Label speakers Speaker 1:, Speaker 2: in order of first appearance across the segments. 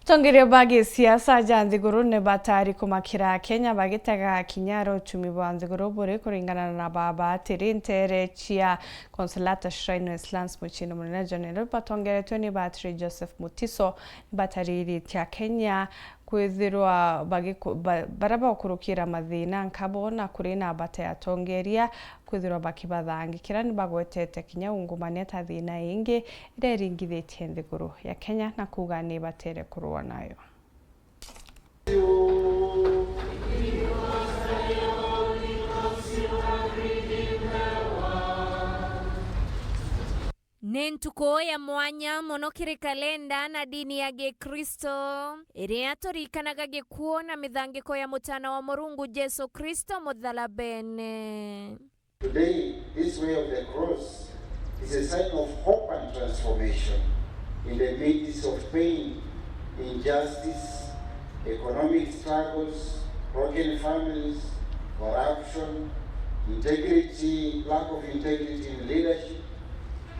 Speaker 1: Tongeria bagi siasa janziguru ne batari kumakira Akenya bagitega kinyaro uchumi bwanziguru buri kuringana na baba tirintere chia konsulata shrine Islands muchino munene general batongere tweni batri Joseph Mutiso batariri tia Kenya kwithirwa baraba kurukira mathina nkabona kurina bate atongeria kwithirwa bakibathangikira ni bagwetete kinya ungumania ta thina ingi ireringithitie nthiguru ya Kenya na kuga ni batere kurua nayo.
Speaker 2: Nĩ ntuko ya mwanya mũno kĩrĩ kalenda na dini ya Gĩkristo ĩrĩa tũririkanaga gĩkuũ na mĩthangĩko ya mũtana wa Mũrungu Jesu Kristo mũthalaba-inĩ.
Speaker 3: Today, this way of the cross is a sign of hope and transformation in the midst of pain, injustice, economic struggles, broken families, corruption, integrity, lack of integrity in leadership.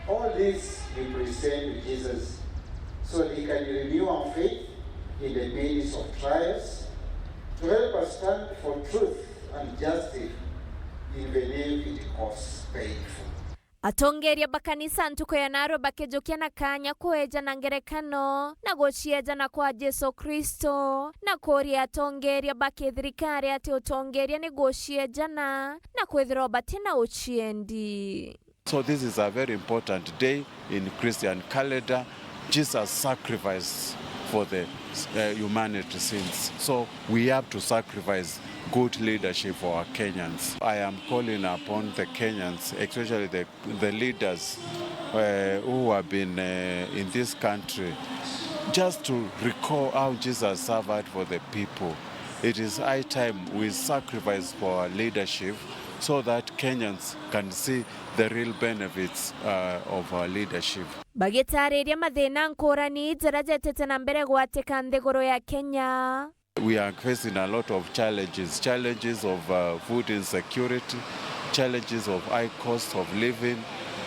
Speaker 3: All this we present to Jesus so that he can renew our faith in the midst of trials, to help us stand for truth and justice even if it costs painful.
Speaker 2: Atongeria bakanisa ntuko ya naro bakejokia na kanya kueja na ngerekano na gochieja na kwa Jesu Kristo na KUURIA atongeria bakethirikari ati utongeria ni gochieja na kwethira batina uchiendi.
Speaker 4: So this is a very important day in Christian calendar. Jesus sacrificed for the humanity sins. So we have to sacrifice good leadership for our Kenyans. I am calling upon the Kenyans, especially the leaders who have been in this country, just to recall how Jesus suffered for the people. It is high time we sacrifice for our leadership so that Kenyans can see the real benefits of our leadership.
Speaker 2: Bagitariria mathina ngurani njira jetete na mbere gwateka nthiguru ya Kenya.
Speaker 4: We are facing a lot of challenges of food insecurity, challenges of high cost of living,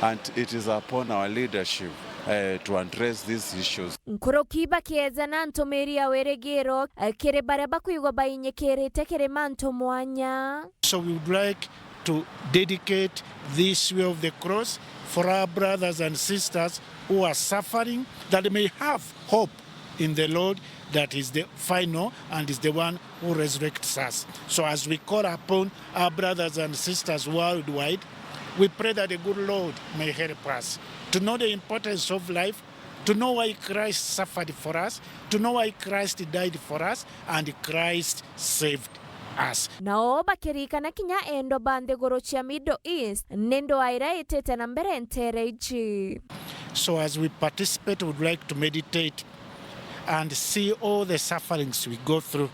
Speaker 4: and it is upon our leadership to address these issues.
Speaker 2: Nkuruki bakieza na Ntûmîri ya weregero kiri baria bakuigwa bainyikirite kiri mantu mwanya.
Speaker 5: So we would like to dedicate this way of the cross for our brothers and sisters who are suffering, that they may have hope in the Lord that is the final and is the one who resurrects us. So as we call upon our brothers and sisters worldwide, we pray that the good Lord may help us to know the importance of life, to know why Christ suffered for us, to know why Christ died for us, and Christ saved us.
Speaker 2: Nao bakirikana kinya endo banthiguru cia Middle East nendo aira itete na mbere ntere ichi.
Speaker 5: So as we participate, we would like to meditate and see all the sufferings we go through,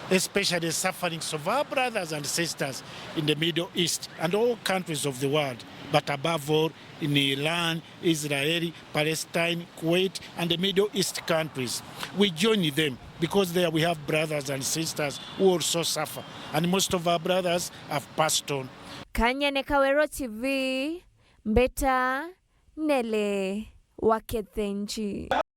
Speaker 5: especially the sufferings of our brothers and sisters in the Middle East and all countries of the world, but above all in Iran, Israel, Palestine, Kuwait, and the Middle East countries. We join them because there we have brothers and sisters who also suffer, and most of our brothers have passed on.
Speaker 2: Kanya Kawero TV, Mbeta Nele Wakethenji.